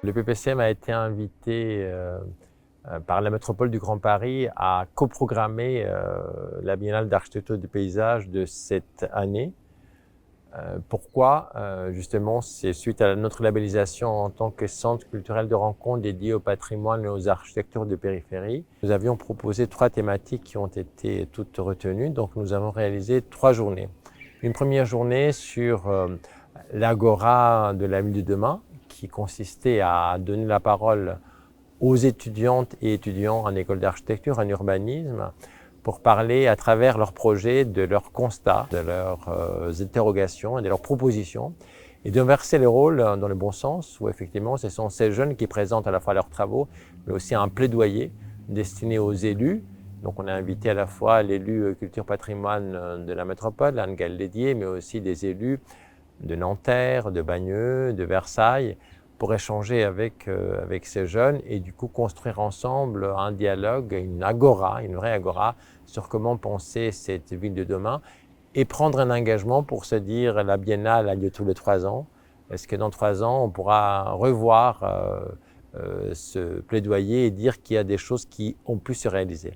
Le PPCM a été invité par la métropole du Grand Paris à coprogrammer la Biennale d'architecture du paysage de cette année. Pourquoi? Justement, c'est suite à notre labellisation en tant que centre culturel de rencontre dédié au patrimoine et aux architectures de périphérie. Nous avions proposé 3 thématiques qui ont été toutes retenues, donc nous avons réalisé 3 journées. Une première journée sur l'agora de la ville de demain, qui consistait à donner la parole aux étudiantes et étudiants en école d'architecture, en urbanisme, pour parler à travers leurs projets, de leurs constats, de leurs interrogations et de leurs propositions, et d'inverser les rôles dans le bon sens, où effectivement ce sont ces jeunes qui présentent à la fois leurs travaux, mais aussi un plaidoyer destiné aux élus. Donc on a invité à la fois l'élu culture patrimoine de la métropole, Anne-Gaëlle Dédier, mais aussi des élus de Nanterre, de Bagneux, de Versailles, pour échanger avec ces jeunes et du coup construire ensemble un dialogue, une agora, une vraie agora, sur comment penser cette ville de demain et prendre un engagement pour se dire la Biennale a lieu tous les 3 ans. Est-ce que dans 3 ans, on pourra revoir ce plaidoyer et dire qu'il y a des choses qui ont pu se réaliser?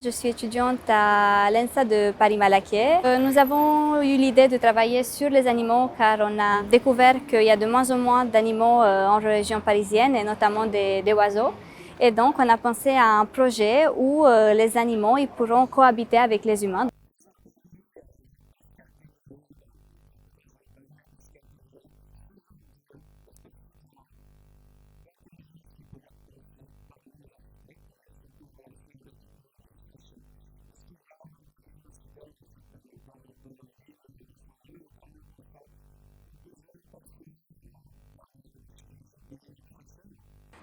Je suis étudiante à l'ENSA de Paris-Malaquais. Nous avons eu l'idée de travailler sur les animaux car on a découvert qu'il y a de moins en moins d'animaux en région parisienne et notamment des oiseaux. Et donc on a pensé à un projet où les animaux ils pourront cohabiter avec les humains.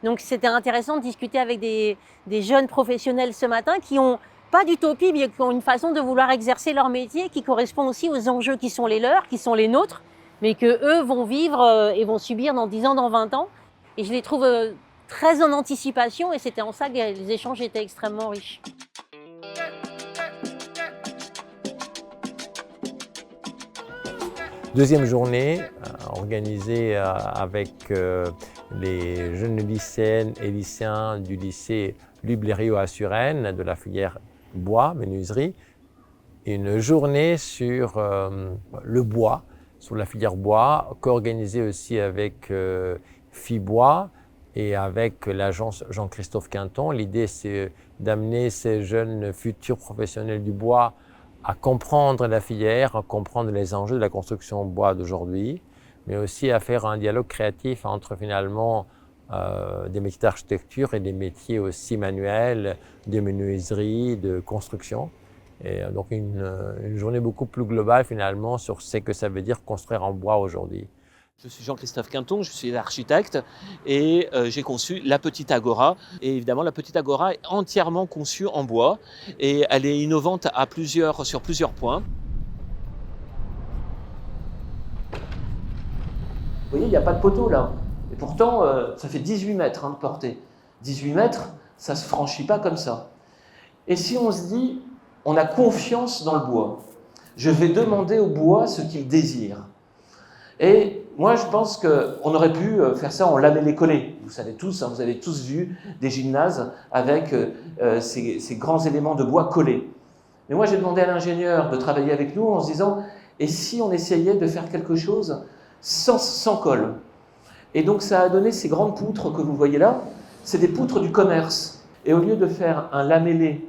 Donc c'était intéressant de discuter avec des jeunes professionnels ce matin qui ont pas d'utopie, mais qui ont une façon de vouloir exercer leur métier qui correspond aussi aux enjeux qui sont les leurs, qui sont les nôtres, mais que eux vont vivre et vont subir dans 10 ans, dans 20 ans. Et je les trouve très en anticipation et c'était en ça que les échanges étaient extrêmement riches. Deuxième journée organisée avec les jeunes lycéennes et lycéens du lycée Louis Blériot à Suresnes, de la filière bois, menuiserie. Une journée sur le bois, sur la filière bois, co-organisée aussi avec Fibois et avec l'agence Jean-Christophe Quinton. L'idée, c'est d'amener ces jeunes futurs professionnels du bois à comprendre la filière, à comprendre les enjeux de la construction bois d'aujourd'hui, mais aussi à faire un dialogue créatif entre finalement des métiers d'architecture et des métiers aussi manuels, de menuiserie, de construction. Et donc une journée beaucoup plus globale finalement sur ce que ça veut dire construire en bois aujourd'hui. Je suis Jean-Christophe Quinton, je suis architecte et j'ai conçu la Petite Agora. Et évidemment, la Petite Agora est entièrement conçue en bois et elle est innovante sur plusieurs points. Vous voyez, il n'y a pas de poteau là. Et pourtant, ça fait 18 mètres de portée. 18 mètres, ça ne se franchit pas comme ça. Et si on se dit, on a confiance dans le bois, je vais demander au bois ce qu'il désire. Et moi, je pense qu'on aurait pu faire ça en lamellé-collé. Vous savez tous, vous avez tous vu des gymnases avec ces grands éléments de bois collés. Mais moi, j'ai demandé à l'ingénieur de travailler avec nous en se disant, et si on essayait de faire quelque chose sans colle? Et donc, ça a donné ces grandes poutres que vous voyez là, c'est des poutres du commerce. Et au lieu de faire un lamellé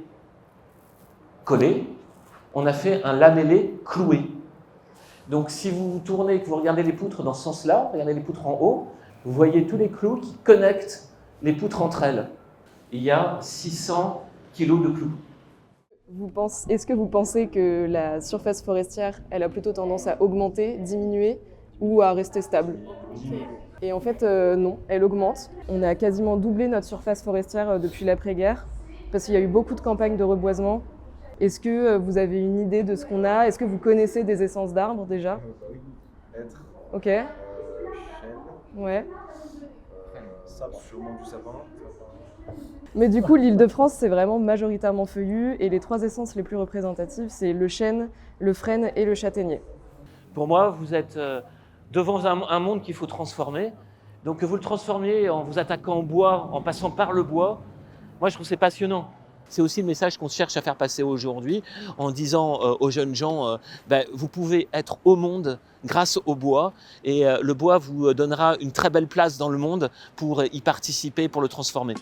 collé, on a fait un lamellé cloué. Donc si vous tournez et que vous regardez les poutres dans ce sens-là, regardez les poutres en haut, vous voyez tous les clous qui connectent les poutres entre elles. Il y a 600 kilos de clous. Est-ce que vous pensez que la surface forestière, elle a plutôt tendance à augmenter, diminuer ou à rester stable? Et en fait, non, elle augmente. On a quasiment doublé notre surface forestière depuis l'après-guerre parce qu'il y a eu beaucoup de campagnes de reboisement. Est-ce que vous avez une idée de ce qu'on a? Est-ce que vous connaissez des essences d'arbres déjà? Oui, être, Ok, chêne, ouais. sapin, sûrement du sapin. Mais du coup, l'Île-de-France, c'est vraiment majoritairement feuillu et les 3 essences les plus représentatives, c'est le chêne, le frêne et le châtaignier. Pour moi, vous êtes devant un monde qu'il faut transformer. Donc que vous le transformiez en vous attaquant au bois, en passant par le bois, moi je trouve que c'est passionnant. C'est aussi le message qu'on cherche à faire passer aujourd'hui en disant aux jeunes gens, vous pouvez être au monde grâce au bois et le bois vous donnera une très belle place dans le monde pour y participer, pour le transformer.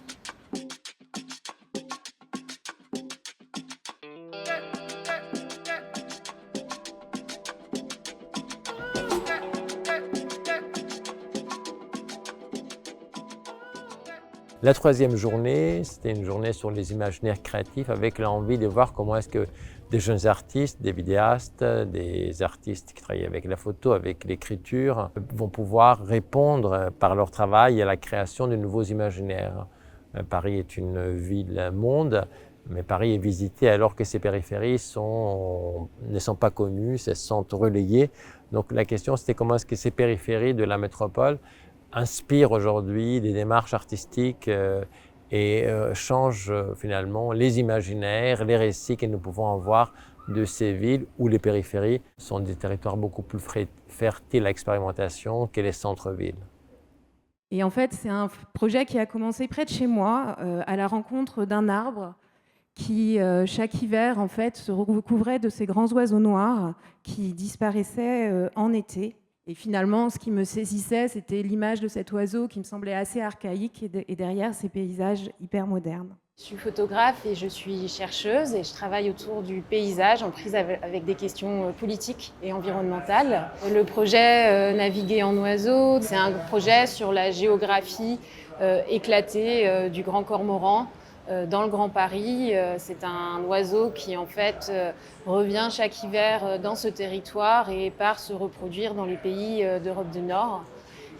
La 3e journée, c'était une journée sur les imaginaires créatifs avec l'envie de voir comment est-ce que des jeunes artistes, des vidéastes, des artistes qui travaillent avec la photo, avec l'écriture, vont pouvoir répondre par leur travail à la création de nouveaux imaginaires. Paris est une ville-monde, mais Paris est visité alors que ses périphéries ne sont pas connues, se sont relayées. Donc la question c'était comment est-ce que ces périphéries de la métropole inspire aujourd'hui des démarches artistiques et change finalement les imaginaires, les récits que nous pouvons avoir de ces villes où les périphéries sont des territoires beaucoup plus fertiles à l'expérimentation que les centres-villes. Et en fait, c'est un projet qui a commencé près de chez moi, à la rencontre d'un arbre qui, chaque hiver, en fait, se recouvrait de ces grands oiseaux noirs qui disparaissaient en été. Et finalement, ce qui me saisissait, c'était l'image de cet oiseau qui me semblait assez archaïque et derrière ces paysages hyper modernes. Je suis photographe et je suis chercheuse et je travaille autour du paysage en prise avec des questions politiques et environnementales. Le projet Naviguer en oiseau, c'est un projet sur la géographie éclatée du Grand Cormoran. Dans le Grand Paris, c'est un oiseau qui en fait revient chaque hiver dans ce territoire et part se reproduire dans les pays d'Europe du Nord.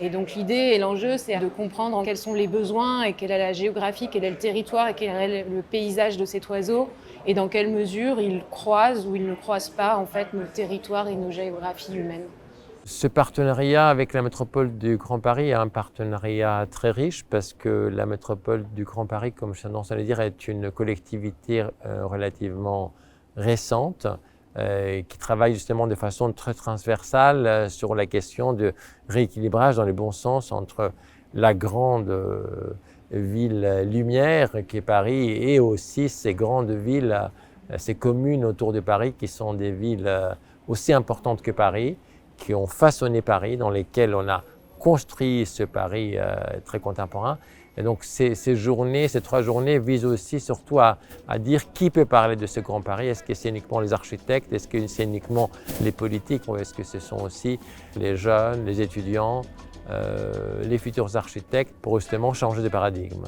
Et donc l'idée et l'enjeu, c'est de comprendre quels sont les besoins et quelle est la géographie, quel est le territoire et quel est le paysage de cet oiseau et dans quelle mesure il croise ou il ne croise pas en fait nos territoires et nos géographies humaines. Ce partenariat avec la métropole du Grand Paris est un partenariat très riche parce que la métropole du Grand Paris, comme je tendance à le dire, est une collectivité relativement récente qui travaille justement de façon très transversale sur la question de rééquilibrage dans le bon sens entre la grande ville lumière qui est Paris et aussi ces grandes villes, ces communes autour de Paris qui sont des villes aussi importantes que Paris, qui ont façonné Paris, dans lesquelles on a construit ce Paris très contemporain. Et donc ces 3 journées visent aussi surtout à dire qui peut parler de ce Grand Paris. Est-ce que c'est uniquement les architectes? Est-ce que c'est uniquement les politiques? Ou est-ce que ce sont aussi les jeunes, les étudiants, les futurs architectes pour justement changer de paradigme?